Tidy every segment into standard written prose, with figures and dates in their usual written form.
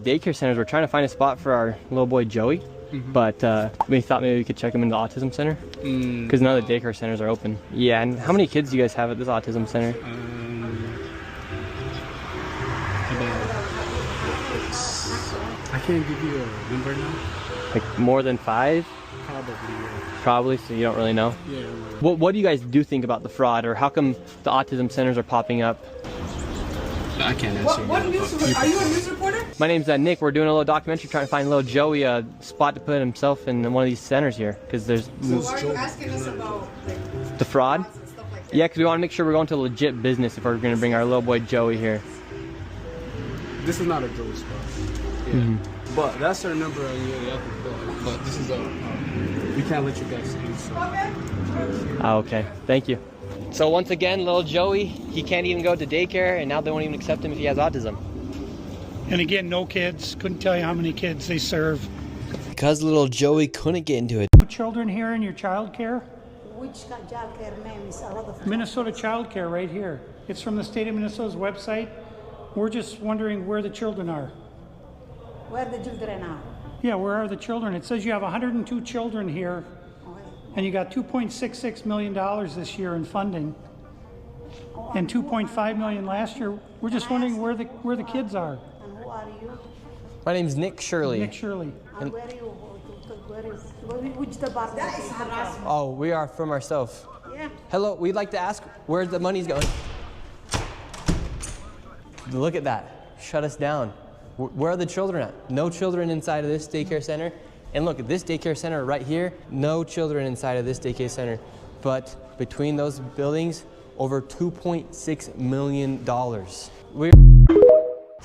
Daycare centers, we're trying to find a spot for our little boy Joey, but we thought maybe we could check him in the autism center because none of the daycare centers are open. Yeah, and how many kids do you guys have at this autism center? I can't give you a number now. Like more than 5? Probably. Yeah. Probably, so you don't really know? Yeah. What do you guys do think about the fraud, or how come the autism centers are popping up? I can't answer. What news? Are you a news reporter? My name's Nick. We're doing a little documentary trying to find little Joey a spot to put himself in one of these centers here, because there's... So why are you asking us about the fraud? and stuff like that? Yeah, because we want to make sure we're going to legit business if we're going to bring our little boy Joey here. This is not a Joey spot. Yeah. But that's our number on the other bill. But this is we can't let you guys use. So. Okay, thank you. So once again, little Joey, he can't even go to daycare, and now they won't even accept him if he has autism. And again, no kids. Couldn't tell you how many kids they serve. Because little Joey couldn't get into it. Children here in your childcare? Which childcare name is a lot of... Minnesota Childcare right here. It's from the state of Minnesota's website. We're just wondering where the children are. Where the children are? Yeah, where are the children? It says you have 102 children here, and you got $2.66 million this year in funding, and $2.5 million last year. We're just wondering where the kids are. And who are you? My name's Nick Shirley. Nick Shirley. And where are you? Which department? That is harassment. Oh, we are from ourselves. Yeah. Hello, we'd like to ask where the money's going. Look at that. Shut us down. Where are the children at? No children inside of this daycare center. And look at this daycare center right here. No children inside of this daycare center. But between those buildings, over $2.6 million.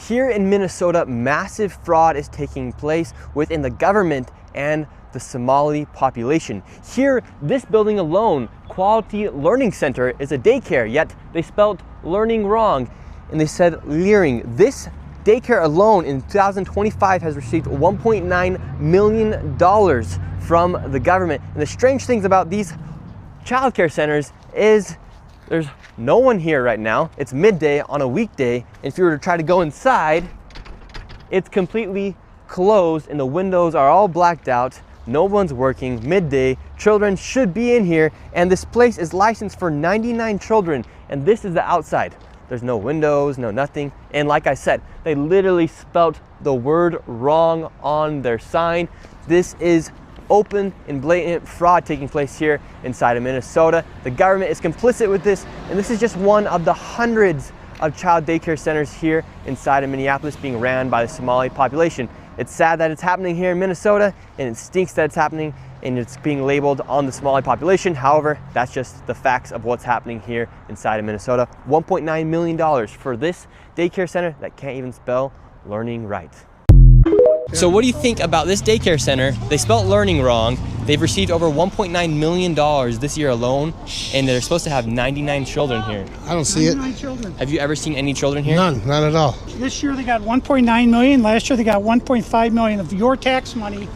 Here in Minnesota, massive fraud is taking place within the government and the Somali population. Here, this building alone, Quality Learning Center, is a daycare, yet they spelled learning wrong, and they said leering. This daycare alone in 2025 has received $1.9 million from the government. And the strange things about these childcare centers is there's no one here right now. It's midday on a weekday, and if you were to try to go inside, it's completely closed and the windows are all blacked out. No one's working, midday, children should be in here, and this place is licensed for 99 children, and this is the outside. There's no windows, no nothing, and like I said, they literally spelt the word wrong on their sign. This is open and blatant fraud taking place here inside of Minnesota. The government is complicit with this, and this is just one of the hundreds of child daycare centers here inside of Minneapolis being ran by the Somali population. It's sad that it's happening here in Minnesota, and it stinks that it's happening and it's being labeled on the Somali population. However, that's just the facts of what's happening here inside of Minnesota. $1.9 million for this daycare center that can't even spell learning right. So what do you think about this daycare center? They spelled learning wrong. They've received over $1.9 million this year alone, and they're supposed to have 99 children here. I don't see it. 99 children. Have you ever seen any children here? None at all. This year they got 1.9 million. Last year they got 1.5 million of your tax money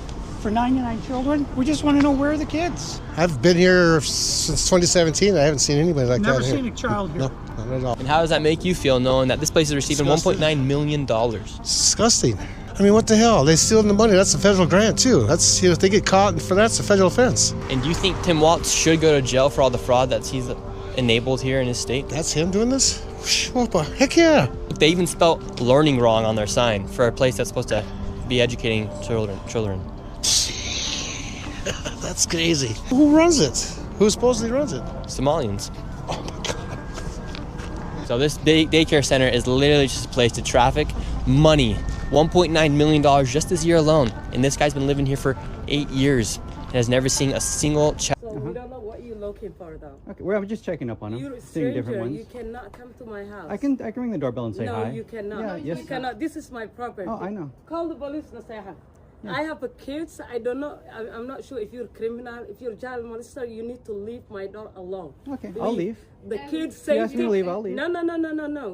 for 99 children. We just want to know where are the kids. I've been here since 2017. I haven't seen anybody like Never that seen here. a child here. No, not at all. And how does that make you feel knowing that this place is receiving $1.9 million? Disgusting. I mean, what the hell? They stealing the money. That's a federal grant too. That's, if they get caught for that, it's a federal offense. And do you think Tim Walz should go to jail for all the fraud that he's enabled here in his state? That's him doing this? Whoa, heck yeah. They even spelled learning wrong on their sign for a place that's supposed to be educating children. That's crazy. Who runs it? Who supposedly runs it? Somalians. Oh my God. So this daycare center is literally just a place to traffic money. $1.9 million just this year alone. And this guy's been living here for 8 years and has never seen a single child. So we don't know what you're looking for though. Okay, well, I'm just checking up on him, You're a seeing different stranger, ones. you cannot come to my house. I can ring the doorbell and say no, hi. No, you cannot. Yeah, yes. You cannot. This is my property. Oh, I know. Call the police and say hi. Yeah. I have a kids. I don't know. I'm not sure if you're a criminal. If you're a child molester, you need to leave my door alone. Okay, Please. I'll leave. the kids' You safety. asked me to leave, I'll leave. No.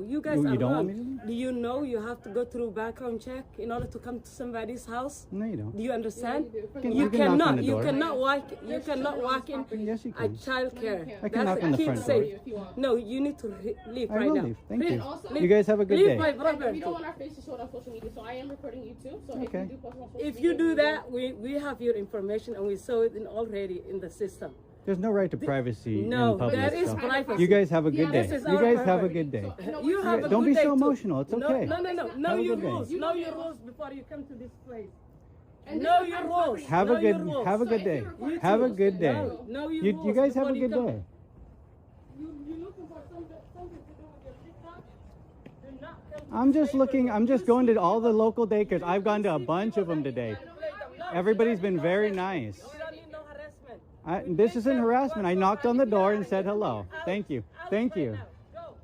You guys You are don't wrong. want me to leave? Do you know you have to go through background check in order to come to somebody's house? No, you don't. Do you understand? You can knock on the You door. cannot walk in Yes, you a can. childcare. I can knock on the front door. No, you need to leave I right will now. leave. Thank you. Leave. You guys have a good Leave day. my We property. don't want our faces showed on social media, so I am recording you too. So Okay. if you do post on social If media, you do that, we have your information and we saw it already in the system. There's no right to privacy No, in public. that is so privacy. You guys have a good day. this is You our guys have a property. good day. You have a Don't good be day so too. emotional. It's okay. No. Know Have a your good day. rules. Know your rules before you come to this place. Know your rules. Have Know a your good rules. have a good day. You Have a too. good day. Know your You rules guys have a before you good come. day. you looking for something to do with your TikTok? Do not come to I'm this just place looking. where I'm just you going to see all the people. local daycares. I've gone to a bunch of them today. Everybody's been very nice. We don't need no harassment. This isn't harassment. I knocked on the door and said hello. Thank you. Thank you. Go.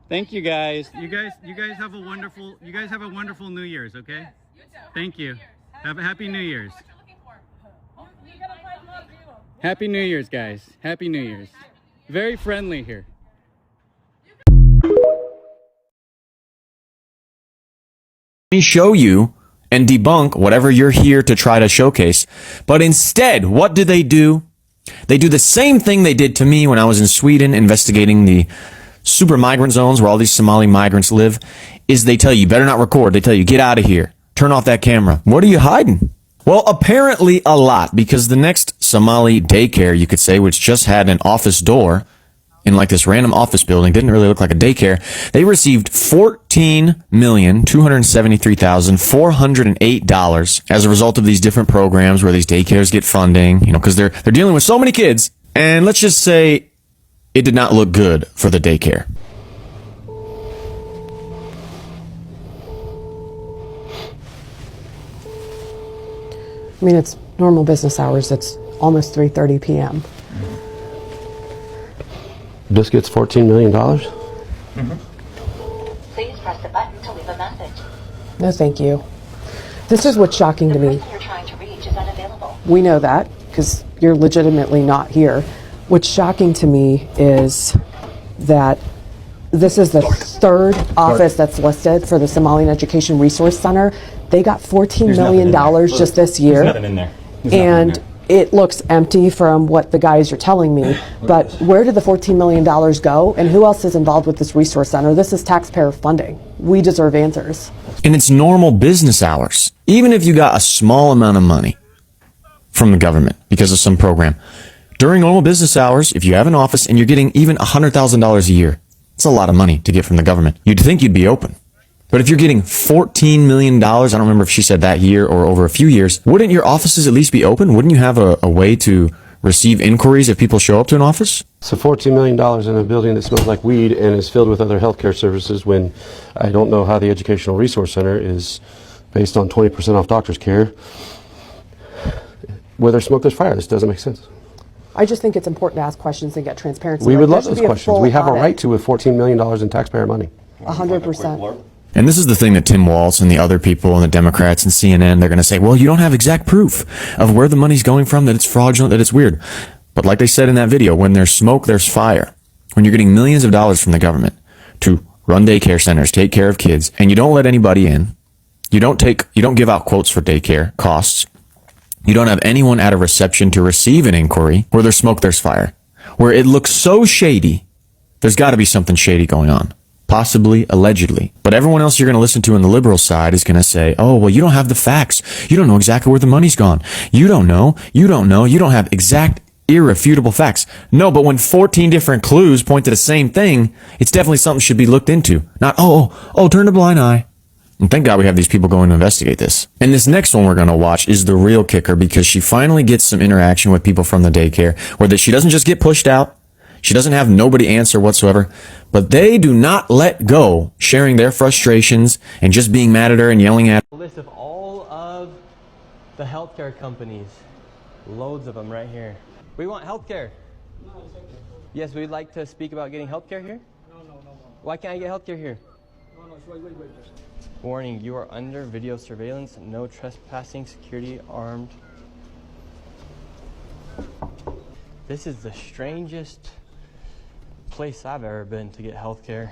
Thank you guys. You guys have a wonderful New Year's, okay? Thank you. Have a happy New Year's. You gotta find more people. Happy New Year's, guys. Happy New Year's. Very friendly here. Me show you and debunk whatever you're here to try to showcase. But instead, what do? They do the same thing they did to me when I was in Sweden investigating the super migrant zones where all these Somali migrants live, is they tell you better not record. They tell you, get out of here. Turn off that camera. What are you hiding? Well, apparently a lot, because the next Somali daycare, you could say, which just had an office door in like this random office building, didn't really look like a daycare, they received $14,273,408 as a result of these different programs where these daycares get funding, because they're dealing with so many kids. And let's just say it did not look good for the daycare. I mean, it's normal business hours. It's almost 3:30 p.m. This gets $14 million? Please press the button to leave a message. No, thank you. This is what's shocking to me. The person you're trying to reach is unavailable. We know that because you're legitimately not here. What's shocking to me is that this is the third office that's listed for the Somalian Education Resource Center. They got $14 million just this year. There's nothing in there. And it looks empty from what the guys are telling me. But where did the $14 million go? And who else is involved with this resource center? This is taxpayer funding. We deserve answers. And it's normal business hours. Even if you got a small amount of money from the government because of some program, during normal business hours, if you have an office and you're getting even $100,000 a year, it's a lot of money to get from the government. You'd think you'd be open. But if you're getting $14 million, I don't remember if she said that year or over a few years, wouldn't your offices at least be open? Wouldn't you have a way to receive inquiries if people show up to an office? So $14 million in a building that smells like weed and is filled with other healthcare services, when I don't know how the Educational Resource Center is based on 20% off doctor's care. Where there's smoke, there's fire. This doesn't make sense. I just think it's important to ask questions and get transparency. We Like, would there love should those be a questions. full We have a audit. right to with $14 million in taxpayer money. 100%. And this is the thing that Tim Walz and the other people and the Democrats and CNN, they're going to say, well, you don't have exact proof of where the money's going from, that it's fraudulent, that it's weird. But like they said in that video, when there's smoke, there's fire. When you're getting millions of dollars from the government to run daycare centers, take care of kids, and you don't let anybody in, you don't give out quotes for daycare costs, you don't have anyone at a reception to receive an inquiry, where there's smoke, there's fire. Where it looks so shady, there's got to be something shady going on. Possibly, allegedly. But everyone else you're going to listen to on the liberal side is going to say, oh, well, you don't have the facts. You don't know exactly where the money's gone. You don't know. You don't have exact, irrefutable facts. No, but when 14 different clues point to the same thing, it's definitely something should be looked into. Not, turn a blind eye. And thank God we have these people going to investigate this. And this next one we're going to watch is the real kicker, because she finally gets some interaction with people from the daycare, where she doesn't just get pushed out. She doesn't have nobody answer whatsoever, but they do not let go, sharing their frustrations and just being mad at her and yelling at her. A list of all of the healthcare companies. Loads of them right here. We want healthcare. No, it's okay. Yes, we'd like to speak about getting healthcare here. No. Why can't I get healthcare here? No, wait. Warning, you are under video surveillance, no trespassing, security armed. This is the strangest place I've ever been to get healthcare.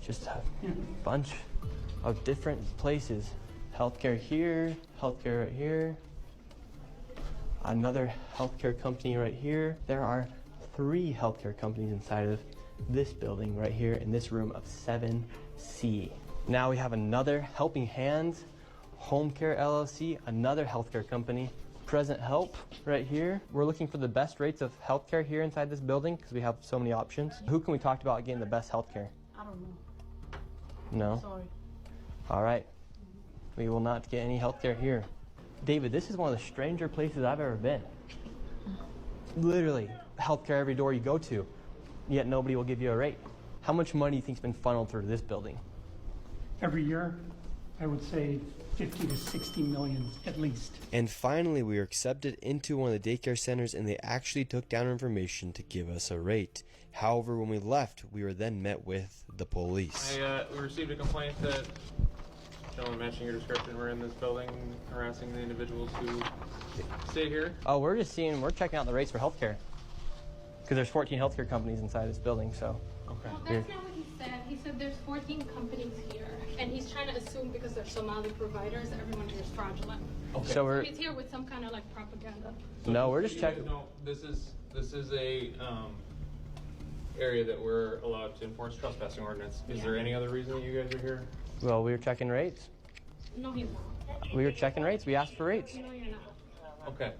Just a bunch of different places. Healthcare here, healthcare right here. Another healthcare company right here. There are 3 healthcare companies inside of this building right here in this room of 7C. Now we have another Helping Hands, Home Care LLC, another healthcare company. Present Help right here. We're looking for the best rates of healthcare here inside this building because we have so many options. Who can we talk to about getting the best healthcare? I don't know. No? Sorry. All right. We will not get any healthcare here. David, this is one of the stranger places I've ever been. Literally, healthcare every door you go to, yet nobody will give you a rate. How much money do you think has been funneled through this building? Every year, I would say 50 to 60 million at least. And finally, we were accepted into one of the daycare centers and they actually took down our information to give us a rate. However, when we left, we were then met with the police. We received a complaint that gentlemen matching your description were in this building harassing the individuals who stay here. Oh, we're checking out the rates for healthcare. Because there's 14 healthcare companies inside this building, so. Okay. Well, that's not what he said. He said there's 14 companies here, and he's trying to assume because they're Somali providers, everyone here is fraudulent. Okay. So He's here with some kind of like propaganda. No, we're just checking. No, this is a area that we're allowed to enforce trespassing ordinance. Is there any other reason that you guys are here? Well, we were checking rates. No, he's not. We were checking rates. We asked for rates. No, you're not. Okay.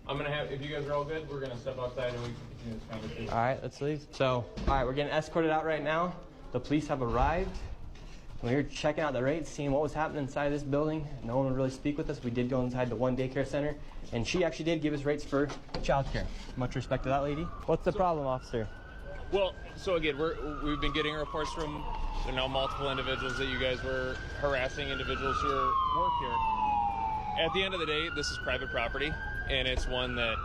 I'm gonna have, if you guys are all good, we're gonna step outside and we can continue this conversation. All right, let's leave. So, all right, we're getting escorted out right now. The police have arrived. We were checking out the rates, seeing what was happening inside this building. No one would really speak with us. We did go inside the one daycare center, and she actually did give us rates for childcare. Much respect to that lady. What's the problem, officer? Well, so again, we've been getting reports from now multiple individuals that you guys were harassing individuals who work here. At the end of the day, this is private property, and it's one that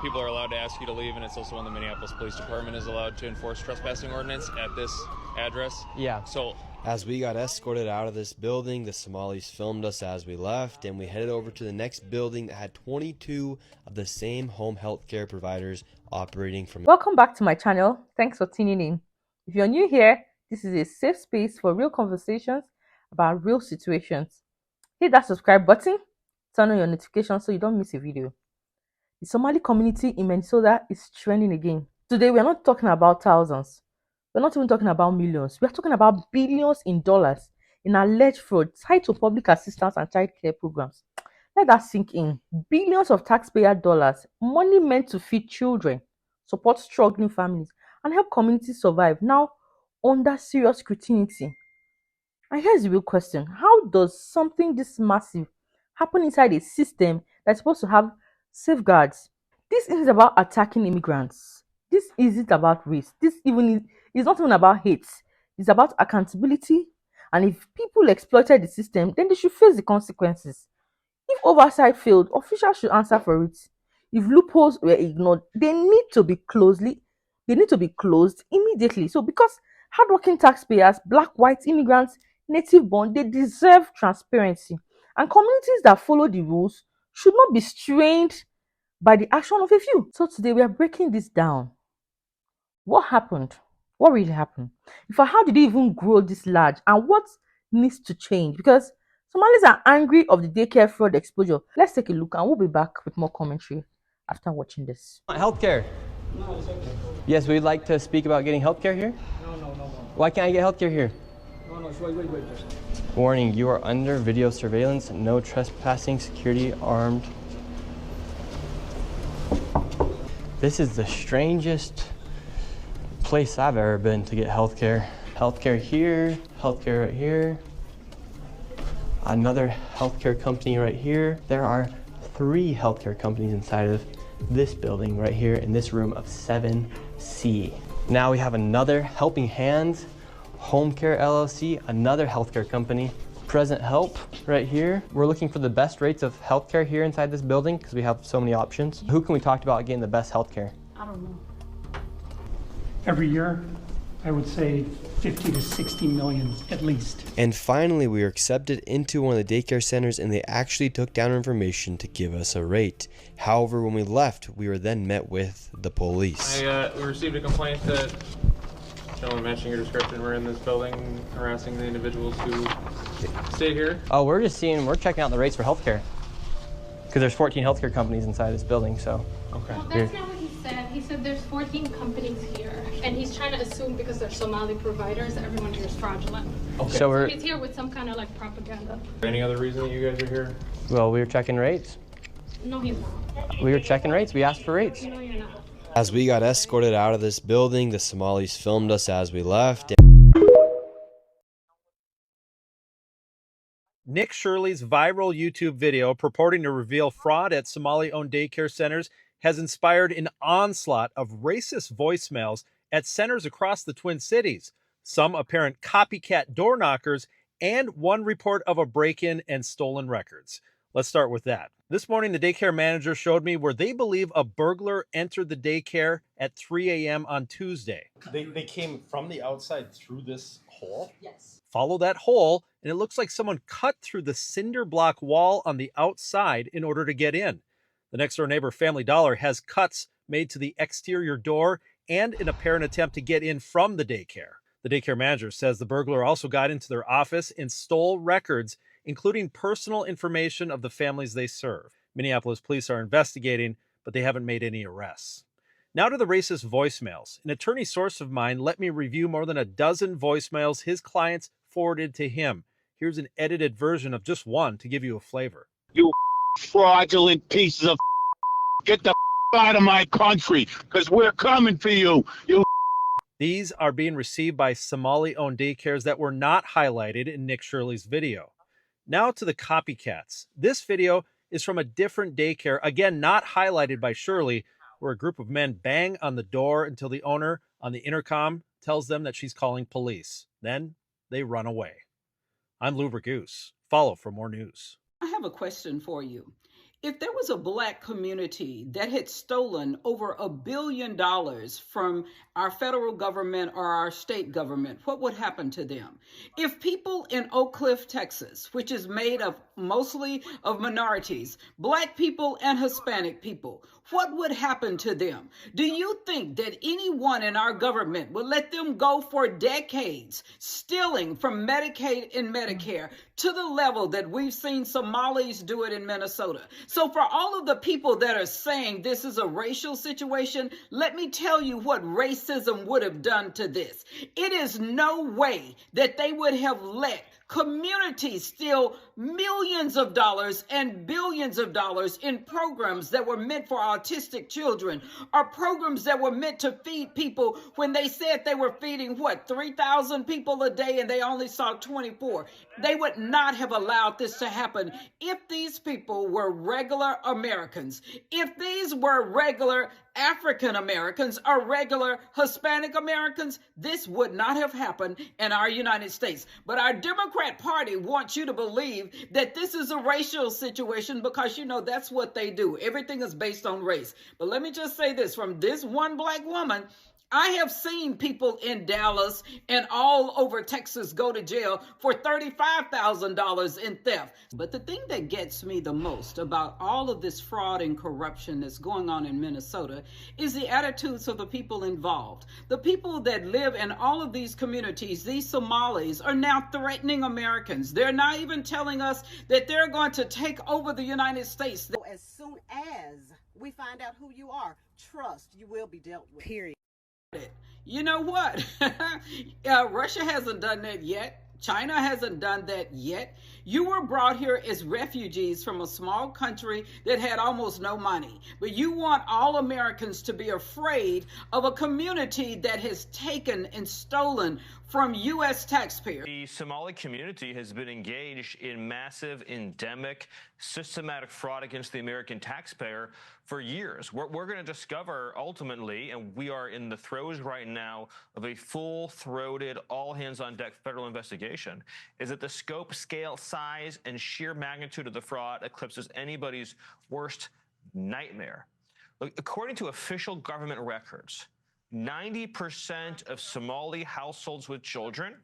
people are allowed to ask you to leave, and it's also one the Minneapolis Police Department is allowed to enforce trespassing ordinance at this address. Yeah. So as we got escorted out of this building, the Somalis filmed us as we left, and we headed over to the next building that had 22 of the same home health care providers operating from. Welcome back to my channel. Thanks for tuning in. If you're new here, this is a safe space for real conversations about real situations. Hit that subscribe button, turn on your notifications so you don't miss a video. The Somali community in Minnesota is trending again. Today, we're not talking about thousands. We're not even talking about millions. We're talking about billions in dollars in alleged fraud tied to public assistance and child care programs. Let that sink in. Billions of taxpayer dollars, money meant to feed children, support struggling families, and help communities survive, now under serious scrutiny. And here's the real question. How does something this massive happen inside a system that's supposed to have safeguards? This isn't about attacking immigrants. This isn't about race. This is not even about hate. It's about accountability. And if people exploited the system, then they should face the consequences. If oversight failed, officials should answer for it. If loopholes were ignored, they need to be closed immediately. So because hardworking taxpayers, black, white, immigrants, native born, they deserve transparency. And communities that follow the rules should not be strained by the action of a few. So today we are breaking this down. What happened? What really happened? In fact, how did it even grow this large? And what needs to change? Because Somalis are angry of the daycare fraud exposure. Let's take a look and we'll be back with more commentary after watching this. Healthcare. No, it's okay. Yes, we'd like to speak about getting healthcare here. No. Why can't I get healthcare here? No, wait. Warning, you are under video surveillance, no trespassing, security armed. This is the strangest place I've ever been to get healthcare. Healthcare here, healthcare right here. Another healthcare company right here. There are 3 healthcare companies inside of this building right here in this room of 7C. Now we have another Helping Hands, Home Care LLC, another healthcare company. Present Help right here. We're looking for the best rates of healthcare here inside this building because we have so many options. Who can we talk to about getting the best healthcare? I don't know. Every year, I would say 50 to 60 million at least. And finally, we were accepted into one of the daycare centers and they actually took down our information to give us a rate. However, when we left, we were then met with the police. We received a complaint that gentlemen matching your description were in this building harassing the individuals who stay here. Oh, we're checking out the rates for healthcare. Because there's 14 healthcare companies inside this building, so. Okay. Well, that's not what he said. He said there's 14 companies here, and he's trying to assume because they're Somali providers, everyone here is fraudulent. Okay. So he's here with some kind of like propaganda. Any other reason that you guys are here? Well, we were checking rates. No, he's not. We were checking rates. We asked for rates. No, you're not. As we got escorted out of this building, the Somalis filmed us as we left. Nick Shirley's viral YouTube video purporting to reveal fraud at Somali-owned daycare centers has inspired an onslaught of racist voicemails at centers across the Twin Cities, some apparent copycat door knockers, and one report of a break-in and stolen records. Let's start with that. This morning, the daycare manager showed me where they believe a burglar entered the daycare at 3 a.m. on Tuesday. They came from the outside through this hole? Yes. Follow that hole, and it looks like someone cut through the cinder block wall on the outside in order to get in. The next door neighbor, Family Dollar, has cuts made to the exterior door and an apparent attempt to get in from the daycare. The daycare manager says the burglar also got into their office and stole records, including personal information of the families they serve. Minneapolis police are investigating, but they haven't made any arrests. Now to the racist voicemails. An attorney source of mine let me review more than a dozen voicemails his clients forwarded to him. Here's an edited version of just one to give you a flavor. You fraudulent pieces of get the out of my country, because we're coming for you. These are being received by Somali-owned daycares that were not highlighted in Nick Shirley's video. Now to the copycats. This video is from a different daycare, again not highlighted by Shirley, where a group of men bang on the door until the owner on the intercom tells them that she's calling police. Then they run away. I'm Lou Goose. Follow for more news. I have a question for you. If there was a black community that had stolen over $1 billion from our federal government or our state government, what would happen to them? If people in Oak Cliff, Texas, which is made of mostly of minorities, black people and Hispanic people, what would happen to them? Do you think that anyone in our government would let them go for decades, stealing from Medicaid and Medicare to the level that we've seen Somalis do it in Minnesota? So for all of the people that are saying this is a racial situation, let me tell you what racism would have done to this. It is no way that they would have let communities steal millions of dollars and billions of dollars in programs that were meant for autistic children, or programs that were meant to feed people when they said they were feeding, 3,000 people a day and they only saw 24. They would not have allowed this to happen if these people were regular Americans, if these were regular African Americans or regular Hispanic Americans. This would not have happened in our United States. But our Democrat Party wants you to believe that this is a racial situation because, that's what they do. Everything is based on race. But let me just say this, from this one black woman, I have seen people in Dallas and all over Texas go to jail for $35,000 in theft. But the thing that gets me the most about all of this fraud and corruption that's going on in Minnesota is the attitudes of the people involved. The people that live in all of these communities, these Somalis, are now threatening Americans. They're not even telling us that they're going to take over the United States. As soon as we find out who you are, trust you will be dealt with. Period. You know what? Russia hasn't done that yet. China hasn't done that yet. You were brought here as refugees from a small country that had almost no money. But you want all Americans to be afraid of a community that has taken and stolen from U.S. taxpayers. The Somali community has been engaged in massive, endemic, systematic fraud against the American taxpayer for years. We're going to discover ultimately, and we are in the throes right now of a full-throated, all-hands-on-deck federal investigation, is that the scope, scale, size, and sheer magnitude of the fraud eclipses anybody's worst nightmare. Look, according to official government records, 90% of Somali households with children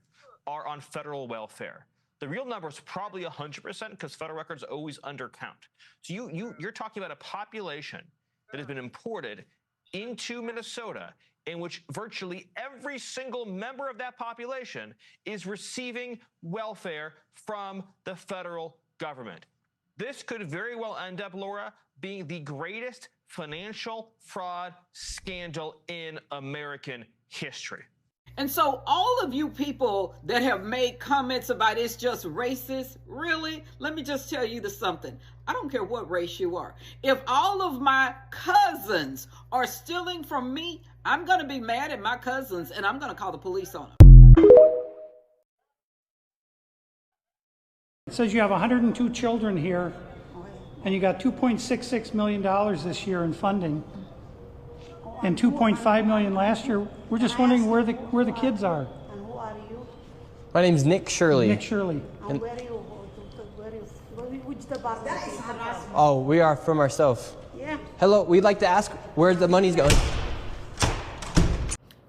are on federal welfare. The real number is probably 100% because federal records always undercount. So you're talking about a population that has been imported into Minnesota in which virtually every single member of that population is receiving welfare from the federal government. This could very well end up, Laura, being the greatest financial fraud scandal in American history. And so all of you people that have made comments about it's just racist, really, let me just tell you something. I don't care what race you are. If all of my cousins are stealing from me, I'm going to be mad at my cousins and I'm going to call the police on them. It says you have 102 children here, and you got $2.66 million this year in funding, and $2.5 million last year. We're just wondering where the kids are. And who are you? My name's Nick Shirley. Nick Shirley. And where are you? Which department? Oh, we are from ourselves. Yeah. Hello, we'd like to ask where the money's going.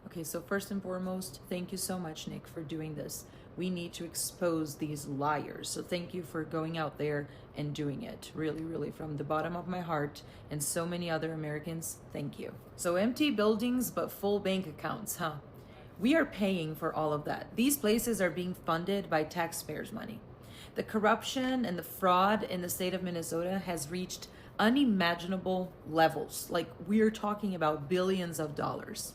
Okay, so first and foremost, thank you so much, Nick, for doing this. We need to expose these liars. So thank you for going out there and doing it. Really, really, from the bottom of my heart, and so many other Americans, thank you. So empty buildings, but full bank accounts, huh? We are paying for all of that. These places are being funded by taxpayers' money. The corruption and the fraud in the state of Minnesota has reached unimaginable levels. Like, we're talking about billions of dollars.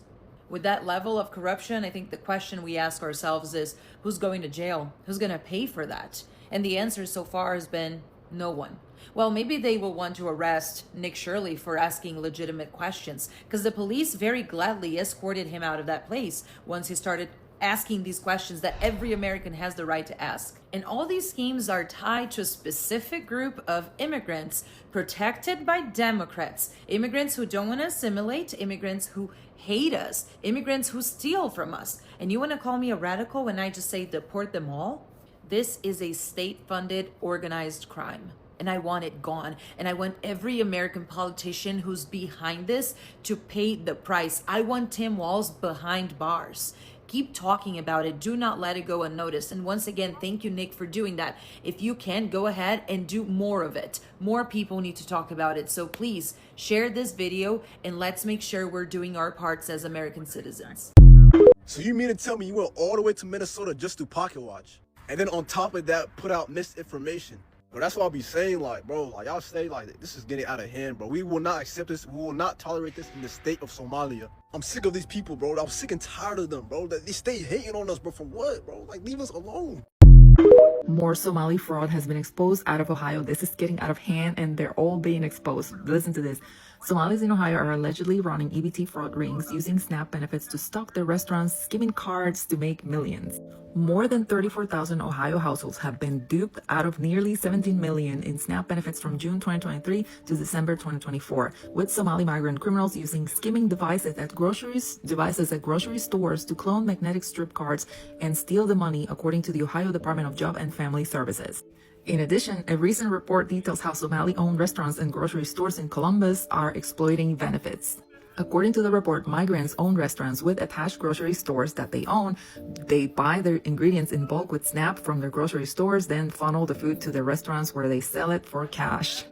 With that level of corruption, I think the question we ask ourselves is, who's going to jail? Who's going to pay for that? And the answer so far has been no one. Well, maybe they will want to arrest Nick Shirley for asking legitimate questions, because the police very gladly escorted him out of that place once he started asking these questions that every American has the right to ask. And all these schemes are tied to a specific group of immigrants protected by Democrats, immigrants who don't want to assimilate, immigrants who hate us, immigrants who steal from us. And you want to call me a radical when I just say deport them all? This is a state-funded organized crime, and I want it gone. And I want every American politician who's behind this to pay the price. I want Tim Walz behind bars. Keep talking about it. Do not let it go unnoticed. And once again, thank you, Nick, for doing that. If you can, go ahead and do more of it. More people need to talk about it. So please share this video and let's make sure we're doing our parts as American citizens. So you mean to tell me you went all the way to Minnesota just to pocket watch? And then on top of that, put out misinformation? But that's what I'll be saying, like, bro, like, y'all say, like, this is getting out of hand, bro. We will not accept this. We will not tolerate this in the state of Somalia. I'm sick of these people, bro. I'm sick and tired of them, bro. They stay hating on us, bro. For what, bro? Like, leave us alone. More Somali fraud has been exposed out of Ohio. This is getting out of hand and they're all being exposed. Listen to this. Somalis in Ohio are allegedly running EBT fraud rings using SNAP benefits to stock their restaurants, skimming cards to make millions. More than 34,000 Ohio households have been duped out of nearly 17 million in SNAP benefits from June 2023 to December 2024, with Somali migrant criminals using skimming devices at grocery stores to clone magnetic strip cards and steal the money, according to the Ohio Department of Job and Family Services. In addition, a recent report details how Somali-owned restaurants and grocery stores in Columbus are exploiting benefits. According to the report, migrants own restaurants with attached grocery stores that they own. They buy their ingredients in bulk with SNAP from their grocery stores, then funnel the food to their restaurants where they sell it for cash.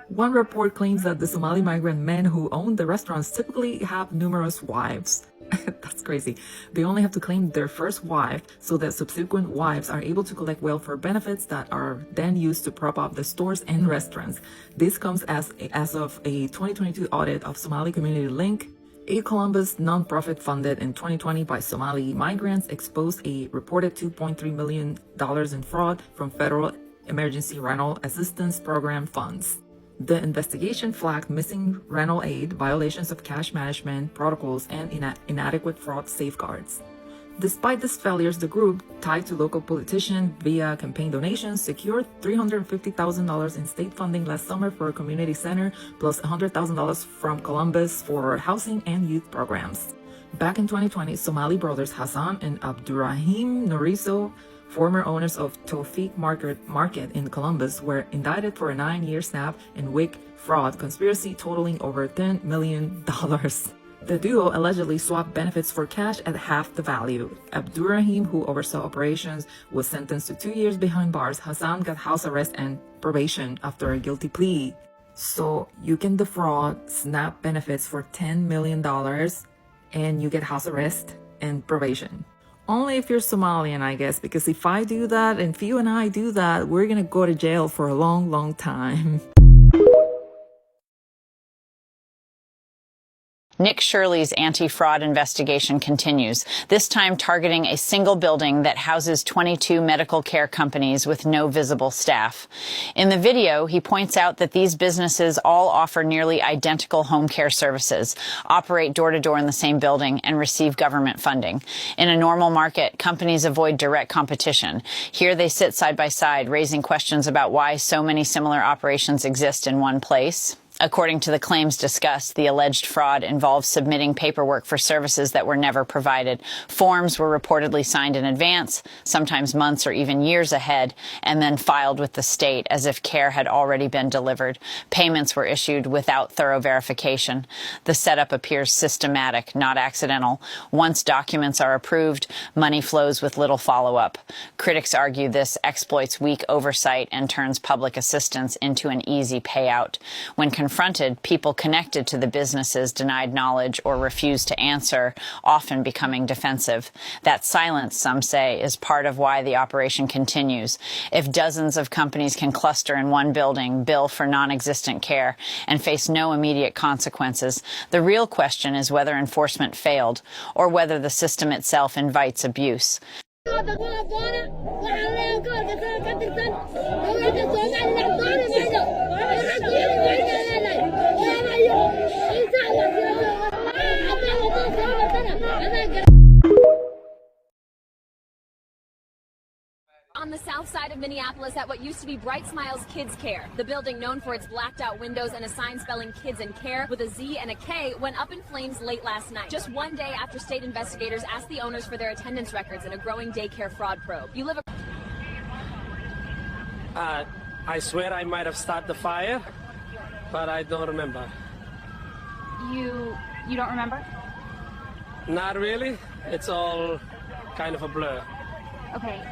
One report claims that the Somali migrant men who own the restaurants typically have numerous wives. That's crazy. They only have to claim their first wife so that subsequent wives are able to collect welfare benefits that are then used to prop up the stores and restaurants. This comes as of a 2022 audit of Somali Community Link. A Columbus nonprofit funded in 2020 by Somali migrants exposed a reported $2.3 million in fraud from federal emergency rental assistance program funds. The investigation flagged missing rental aid, violations of cash management protocols, and inadequate fraud safeguards. Despite these failures, the group, tied to local politicians via campaign donations, secured $350,000 in state funding last summer for a community center, plus $100,000 from Columbus for housing and youth programs. Back in 2020, Somali brothers Hassan and Abdurrahim Noriso, former owners of Tawfiq Market in Columbus, were indicted for a 9-year SNAP and WIC fraud conspiracy totaling over $10 million. The duo allegedly swapped benefits for cash at half the value. Abdurrahim, who oversaw operations, was sentenced to 2 years behind bars. Hassan got house arrest and probation after a guilty plea. So you can defraud SNAP benefits for $10 million and you get house arrest and probation. Only if you're Somalian, I guess, because if I do that and if you and I do that, we're gonna go to jail for a long, long time. Nick Shirley's anti-fraud investigation continues, this time targeting a single building that houses 22 medical care companies with no visible staff. In the video, he points out that these businesses all offer nearly identical home care services, operate door-to-door in the same building, and receive government funding. In a normal market, companies avoid direct competition. Here they sit side by side, raising questions about why so many similar operations exist in one place. According to the claims discussed, the alleged fraud involves submitting paperwork for services that were never provided. Forms were reportedly signed in advance, sometimes months or even years ahead, and then filed with the state as if care had already been delivered. Payments were issued without thorough verification. The setup appears systematic, not accidental. Once documents are approved, money flows with little follow-up. Critics argue this exploits weak oversight and turns public assistance into an easy payout. When confronted, people connected to the businesses denied knowledge or refused to answer, often becoming defensive. That silence, some say, is part of why the operation continues. If dozens of companies can cluster in one building, bill for non-existent care, and face no immediate consequences, the real question is whether enforcement failed or whether the system itself invites abuse. On the south side of Minneapolis at what used to be Bright Smiles Kids Care. The building, known for its blacked out windows and a sign spelling kids and care with a Z and a K, went up in flames late last night. Just one day after state investigators asked the owners for their attendance records in a growing daycare fraud probe. You live I swear I might have started the fire, but I don't remember. You don't remember? Not really. It's all kind of a blur. Okay.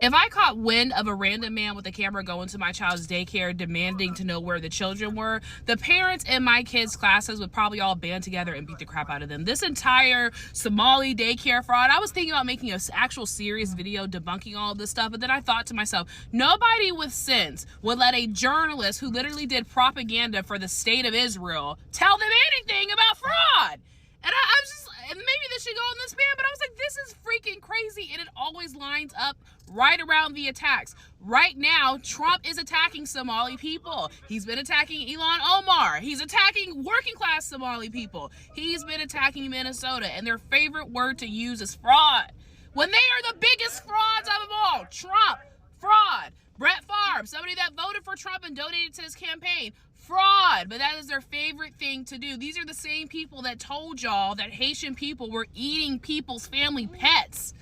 If I caught wind of a random man with a camera going to my child's daycare demanding to know where the children were, the parents in my kids' classes would probably all band together and beat the crap out of them. This entire Somali daycare fraud, I was thinking about making an actual serious video debunking all of this stuff, but then I thought to myself, nobody with sense would let a journalist who literally did propaganda for the state of Israel tell them anything about fraud. And I was just, and maybe this should go in this ban, but I was like, this is freaking crazy. And it always lines up right around the attacks. Right now, Trump is attacking Somali people. He's been attacking Ilhan Omar. He's attacking working class Somali people. He's been attacking Minnesota, and their favorite word to use is fraud. When they are the biggest frauds of them all. Trump, fraud. Brett Favre, somebody that voted for Trump and donated to his campaign, fraud. But that is their favorite thing to do. These are the same people that told y'all that Haitian people were eating people's family pets.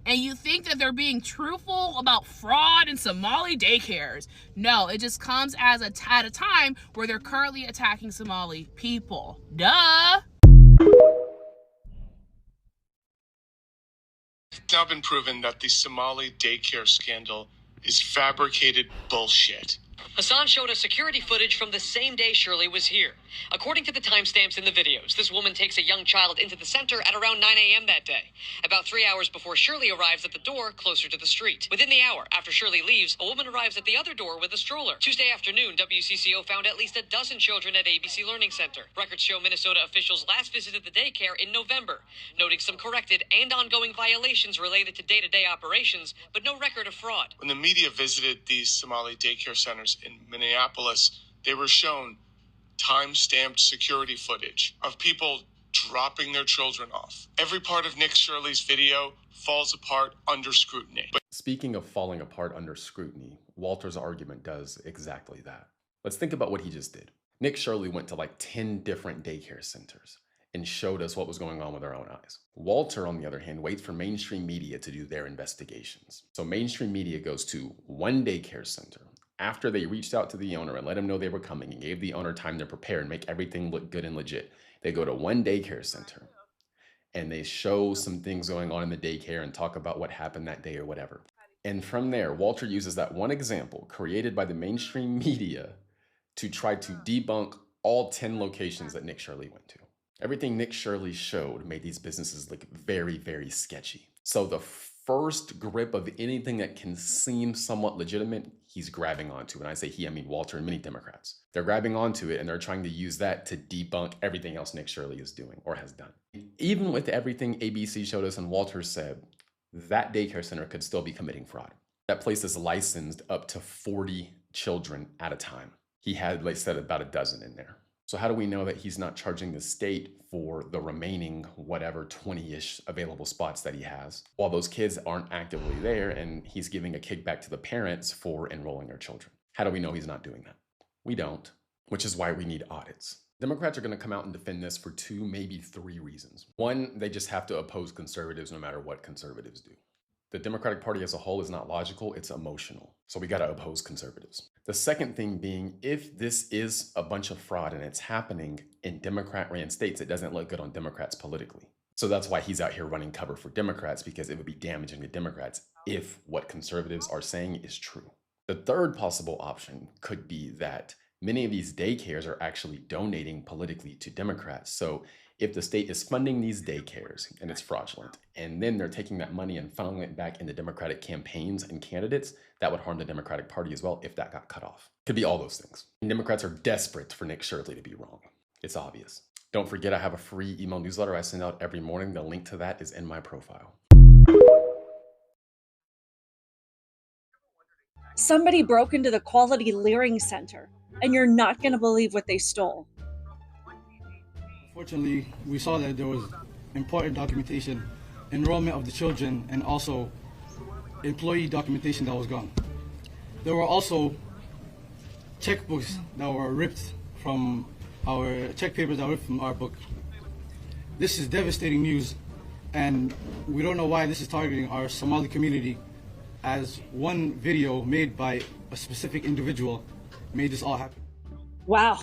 And you think that they're being truthful about fraud and Somali daycares. No, it just comes as at a time where they're currently attacking Somali people. Duh. It's now been proven that the Somali daycare scandal is fabricated bullshit. Hassan showed us security footage from the same day Shirley was here. According to the timestamps in the videos, this woman takes a young child into the center at around 9 a.m. that day, about 3 hours before Shirley arrives at the door closer to the street. Within the hour after Shirley leaves, a woman arrives at the other door with a stroller. Tuesday afternoon, WCCO found at least a dozen children at ABC Learning Center. Records show Minnesota officials last visited the daycare in November, noting some corrected and ongoing violations related to day-to-day operations, but no record of fraud. When the media visited these Somali daycare centers in Minneapolis, they were shown time-stamped security footage of people dropping their children off. Every part of Nick Shirley's video falls apart under scrutiny. Speaking of falling apart under scrutiny, Walter's argument does exactly that. Let's think about what he just did. Nick Shirley went to like 10 different daycare centers and showed us what was going on with our own eyes. Walter, on the other hand, waits for mainstream media to do their investigations. So mainstream media goes to one daycare center after they reached out to the owner and let him know they were coming and gave the owner time to prepare and make everything look good and legit. They go to one daycare center and they show some things going on in the daycare and talk about what happened that day or whatever. And from there, Walter uses that one example created by the mainstream media to try to debunk all 10 locations that Nick Shirley went to. Everything Nick Shirley showed made these businesses look very, very sketchy. So the first grip of anything that can seem somewhat legitimate, he's grabbing onto. And I say he, I mean Walter and many Democrats. They're grabbing onto it and they're trying to use that to debunk everything else Nick Shirley is doing or has done. Even with everything ABC showed us and Walter said, that daycare center could still be committing fraud. That place is licensed up to 40 children at a time. He had, like I said, about a dozen in there. So how do we know that he's not charging the state for the remaining whatever 20-ish available spots that he has while those kids aren't actively there and he's giving a kickback to the parents for enrolling their children? How do we know he's not doing that? We don't, which is why we need audits. Democrats are going to come out and defend this for 2, maybe 3 reasons. One, they just have to oppose conservatives no matter what conservatives do. The Democratic Party as a whole is not logical, it's emotional. So we got to oppose conservatives. The second thing being, if this is a bunch of fraud and it's happening in Democrat-ran states, it doesn't look good on Democrats politically. So that's why he's out here running cover for Democrats, because it would be damaging to Democrats if what conservatives are saying is true. The third possible option could be that many of these daycares are actually donating politically to Democrats. So if the state is funding these daycares and it's fraudulent, and then they're taking that money and funneling it back into Democratic campaigns and candidates, that would harm the Democratic Party as well if that got cut off. Could be all those things. And Democrats are desperate for Nick Shirley to be wrong. It's obvious. Don't forget I have a free email newsletter I send out every morning. The link to that is in my profile. Somebody broke into the Quality Learning Center, and you're not going to believe what they stole. Fortunately, we saw that there was important documentation, enrollment of the children, and also employee documentation that was gone. There were also checkbooks that were ripped from our check papers that were ripped from our book. This is devastating news, and we don't know why this is targeting our Somali community, as one video made by a specific individual made this all happen. Wow.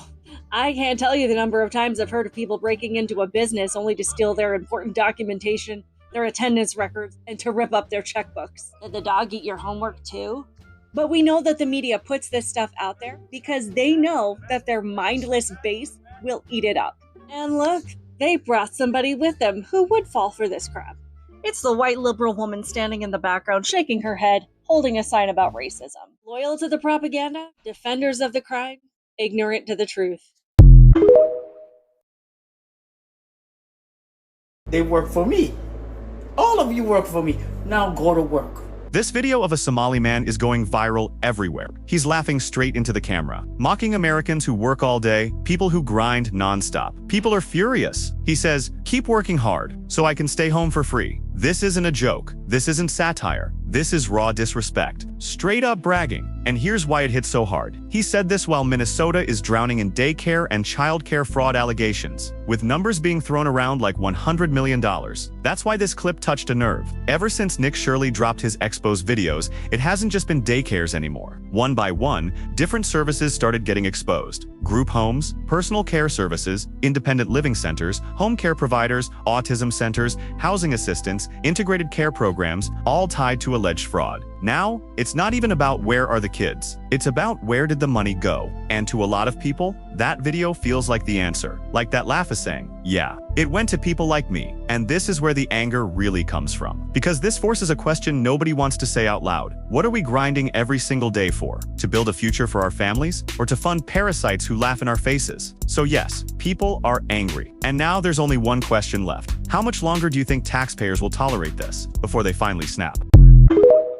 I can't tell you the number of times I've heard of people breaking into a business only to steal their important documentation, their attendance records, and to rip up their checkbooks. Did the dog eat your homework too? But we know that the media puts this stuff out there because they know that their mindless base will eat it up. And look, they brought somebody with them who would fall for this crap. It's the white liberal woman standing in the background, shaking her head, holding a sign about racism. Loyal to the propaganda, defenders of the crime, ignorant to the truth. They work for me. All of you work for me. Now go to work. This video of a Somali man is going viral everywhere. He's laughing straight into the camera, mocking Americans who work all day, people who grind nonstop. People are furious. He says, "Keep working hard, so I can stay home for free." This isn't a joke. This isn't satire. This is raw disrespect. Straight up bragging. And here's why it hits so hard. He said this while Minnesota is drowning in daycare and childcare fraud allegations, with numbers being thrown around like $100 million. That's why this clip touched a nerve. Ever since Nick Shirley dropped his exposed videos, it hasn't just been daycares anymore. One by one, different services started getting exposed. Group homes, personal care services, independent living centers, home care providers, autism centers, housing assistance, integrated care programs, all tied to alleged fraud. Now, it's not even about where are the kids. It's about where did the money go. And to a lot of people, that video feels like the answer. Like that laugh is saying, yeah, it went to people like me. And this is where the anger really comes from. Because this forces a question nobody wants to say out loud. What are we grinding every single day for? To build a future for our families? Or to fund parasites who laugh in our faces? So yes, people are angry. And now there's only one question left. How much longer do you think taxpayers will tolerate this before they finally snap?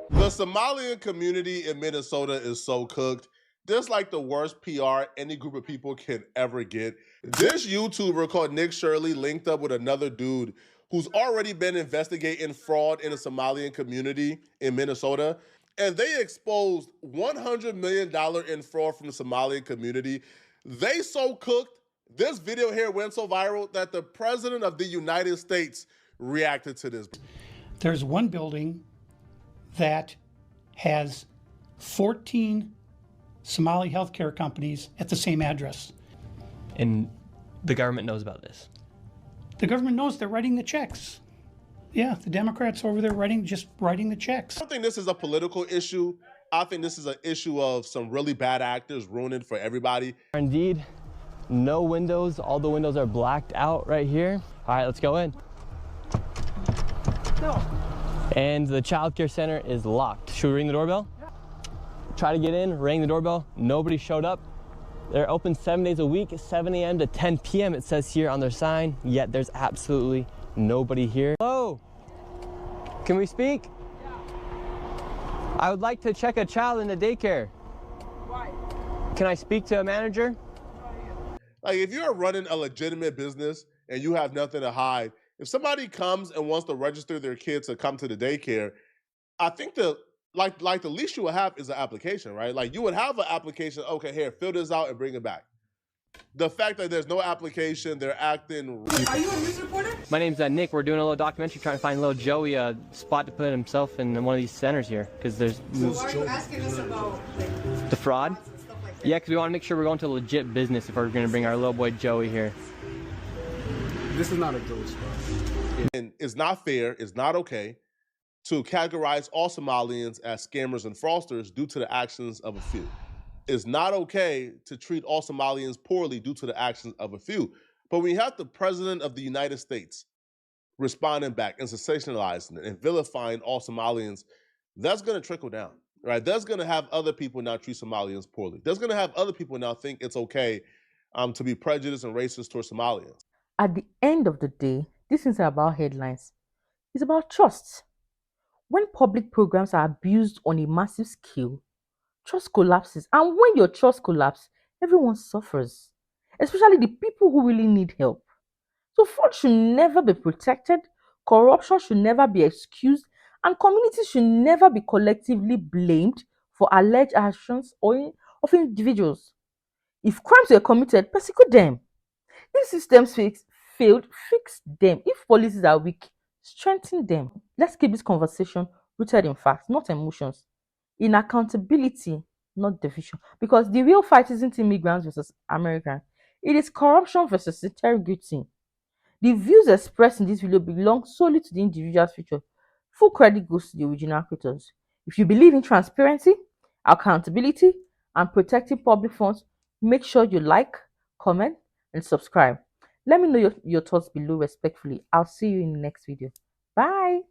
The Somalian community in Minnesota is so cooked. This is like the worst PR any group of people can ever get. This YouTuber called Nick Shirley linked up with another dude who's already been investigating fraud in the Somalian community in Minnesota. And they exposed $100 million in fraud from the Somalian community. They so cooked, this video here went so viral that the President of the United States reacted to this. There's one building that has 14 Somali healthcare companies at the same address. And The government knows about this. The government knows, they're writing the checks. Yeah, the Democrats over there just writing the checks. I don't think this is a political issue. I think this is an issue of some really bad actors ruining for everybody. Indeed, no windows. All the windows are blacked out right here. All right, let's go in. No. And the child care center is locked. Should we ring the doorbell? Try to get in, ring the doorbell. Nobody showed up. They're open 7 days a week, 7 a.m. to 10 p.m. it says here on their sign, yet there's absolutely nobody here. Hello, can we speak? I would like to check a child in the daycare. Why? Can I speak to a manager? Like, if you're running a legitimate business and you have nothing to hide, if somebody comes and wants to register their kids to come to the daycare, I think the least you would have is an application, right? Like, you would have an application, okay, here, fill this out and bring it back. The fact that there's no application, they're acting... Are you a news reporter? My name's Nick. We're doing a little documentary trying to find little Joey a spot to put himself in one of these centers here, because there's... So why are you asking us about the fraud? Yeah, because we want to make sure we're going to a legit business if we're going to bring our little boy Joey here. This is not a Joey spot. And it's not fair, it's not okay to categorize all Somalians as scammers and fraudsters due to the actions of a few. It's not okay to treat all Somalians poorly due to the actions of a few. But when you have the President of the United States responding back and sensationalizing it and vilifying all Somalians, that's going to trickle down, right? That's going to have other people now treat Somalians poorly. That's going to have other people now think it's okay to be prejudiced and racist towards Somalians. At the end of the day, this isn't about headlines. It's about trust. When public programs are abused on a massive scale, trust collapses. And when your trust collapses, everyone suffers, especially the people who really need help. So fraud should never be protected, corruption should never be excused, and communities should never be collectively blamed for alleged actions of individuals. If crimes were committed, persecute them. If systems failed, fix them. If policies are weak, strengthen them. Let's keep this conversation rooted in facts, not emotions. In accountability, not division. Because the real fight isn't immigrants versus Americans. It is corruption versus integrity. The views expressed in this video belong solely to the individual's future. Full credit goes to the original creators. If you believe in transparency, accountability, and protecting public funds, make sure you like, comment, and subscribe. Let me know your thoughts below respectfully. I'll see you in the next video. Bye.